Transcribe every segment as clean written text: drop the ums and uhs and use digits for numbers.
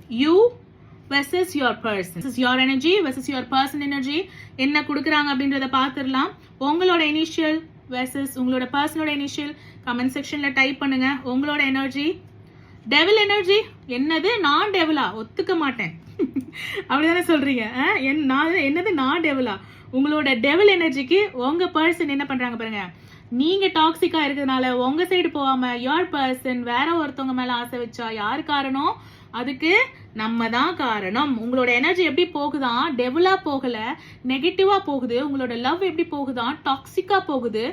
you versus your person. This is your energy versus your person energy. என்ன கொடுக்குறாங்க அப்படின்றத பார்த்துடலாம். உங்களோட இனிஷியல் versus உங்களோட பர்சனோட இனிஷியல் கமெண்ட் செக்ஷன்ல டைப் பண்ணுங்க. உங்களோட எனர்ஜி டெவில் எனர்ஜி என்னது? நான் டெவிலா? ஒத்துக்க மாட்டேன். அப்படிதானே சொல்றீங்க? என்னது நான் டெவிலா? உங்களோட டெவில் எனர்ஜிக்கு உங்க பர்சன் என்ன பண்றாங்க பாருங்க. நீங்க டாக்ஸிக்கா இருக்கிறதுனால உங்க சைடு போகாம யோர் பர்சன் வேற ஒருத்தவங்க மேல ஆசை வச்சா யாரு காரணம்? அதுக்கு நம்ம தான் காரணம். உங்களோட எனர்ஜி எப்படி போகுதான்? டெவிலா போகல, நெகட்டிவா போகுது. உங்களோட லவ் எப்படி போகுதான்? டாக்ஸிக்கா போகுது.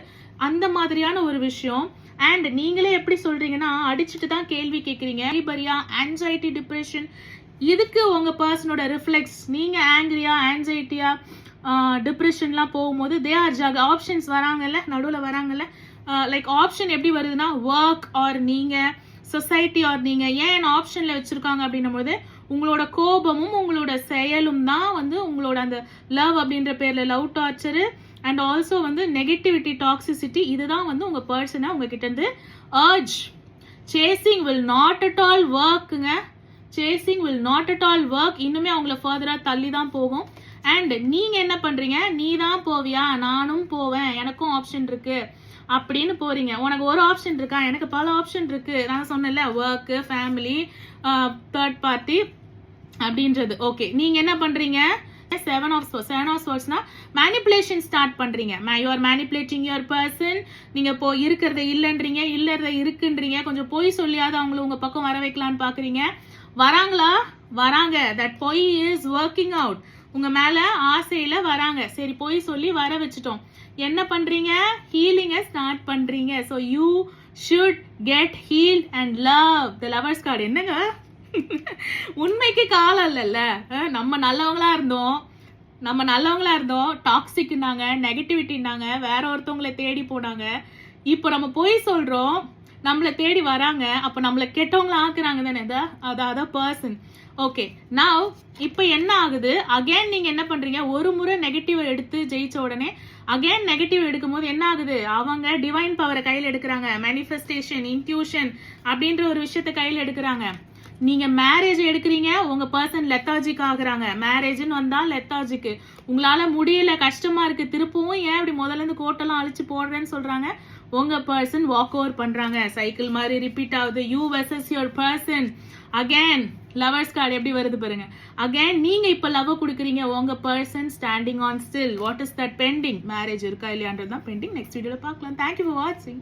அந்த மாதிரியான ஒரு விஷயம். அண்ட் நீங்களே எப்படி சொல்றீங்கன்னா அடிச்சுட்டு தான் கேள்வி கேட்குறீங்க. ஆன்சைட்டி, டிப்ரெஷன், இதுக்கு உங்க பர்சனோட ரிஃப்ளெக்ஸ். நீங்க ஆங்கிரியா, ஆன்சைட்டியா, டிப்ரெஷன்லாம் போகும்போது தே ஆர் ஜாக் ஆப்ஷன்ஸ் வராங்கல்ல, நடுவில் வராங்கல்ல. லைக் ஆப்ஷன் எப்படி வருதுன்னா ஒர்க் ஆர் நீங்க, சொசைட்டி ஆர் நீங்க. ஏன் ஆப்ஷன்ல வச்சிருக்காங்க அப்படின்னும் போது உங்களோட கோபமும் உங்களோட செயலும் தான் வந்து உங்களோட அந்த லவ் அப்படின்ற பேர்ல லவ் டார்ச்சரு அண்ட் ஆல்சோ வந்து நெகட்டிவிட்டி, டாக்ஸிசிட்டி, இதுதான் வந்து உங்க பர்சனை உங்ககிட்ட இருந்து அர்ஜ். Chasing will not at all ஒர்க்குங்க. Chasing will not at all work. இன்னுமே அவங்கள ஃபர்தரா தள்ளி தான் போகும். அண்ட் நீங்க என்ன பண்றீங்க? நீ தான் போவியா? நானும் போவேன், எனக்கும் ஆப்ஷன் இருக்கு அப்படின்னு போறீங்க. உனக்கு ஒரு ஆப்ஷன் இருக்கா? எனக்கு பல ஆப்ஷன் இருக்கு. நான் சொன்னேன்ல, ஒர்க், ஃபேமிலி, தேர்ட் பார்ட்டி அப்படின்றது. ஓகே, நீங்க என்ன பண்றீங்க? செவன் ஆஃப் ஸ்வொர்ட்ஸ்னா மேனிப்புலேஷன் ஸ்டார்ட் பண்றீங்க. You are manipulating your person. நீங்க இப்போ இருக்கிறத இல்லைன்றீங்க, இல்லறத இருக்குன்றீங்க. கொஞ்சம் பொய் சொல்லியாவது அவங்கள உங்க பக்கம் வர வைக்கலான்னு பாக்குறீங்க. வராங்களா? வராங்க. தட் பொய் இஸ் ஒர்க்கிங் அவுட். உங்க மேல ஆசையில வராங்க. சரி, பொய் சொல்லி வர வச்சுட்டோம். என்ன பண்றீங்க? ஹீலிங்க ஸ்டார்ட் பண்றீங்க. So you should get healed and love. The lovers card என்னங்க? உண்மைக்கு காலம் இல்லைல்ல. நம்ம நல்லவங்களா இருந்தோம், டாக்ஸிக்னாங்க, நெகட்டிவிட்டினாங்க, வேற ஒருத்தவங்களை தேடி போனாங்க. இப்போ நம்ம பொய் சொல்றோம், நம்மளை தேடி வராங்க. அப்போ நம்மளை கெட்டவங்கள ஆக்குறாங்க தானே அதான் பர்சன். ஓகே, நவ் இப்போ என்ன ஆகுது? அகைன் நீங்க என்ன பண்றீங்க? ஒரு முறை நெகட்டிவ் எடுத்து ஜெயிச்ச உடனே அகைன் நெகட்டிவ் எடுக்கும் போது என்ன ஆகுது? அவங்க டிவைன் பவரை கையில் எடுக்கிறாங்க. மேனிஃபெஸ்டேஷன், இன்ட்யூஷன் அப்படின்ற ஒரு விஷயத்த கையில் எடுக்கிறாங்க. நீங்க மேரேஜ் எடுக்கிறீங்க, உங்க பர்சன் லெத்தாஜிக் ஆகுறாங்க. மேரேஜ்னு வந்தா லெத்தாஜிக்கு. உங்களால முடியல, கஷ்டமா இருக்கு, திருப்பவும் ஏன் இப்படி முதல்ல இருந்து கோட்டெல்லாம் அழிச்சு போடுறேன்னு சொல்றாங்க. உங்க பர்சன் வாக் ஓவர் பண்றாங்க. சைக்கிள் மாதிரி ரிப்பீட் ஆகுது. You versus your person. Again lovers card எப்படி வருது பாருங்க. அகைன் நீங்க இப்ப லவ் கொடுக்குறீங்க. உங்க person standing on still. What is that? Pending. Marriage இருக்கா இல்லையான்றது தான் பெண்டிங். நெக்ஸ்ட் வீடியோல பார்க்கலாம். தேங்க்யூ ஃபார் வாட்சிங்.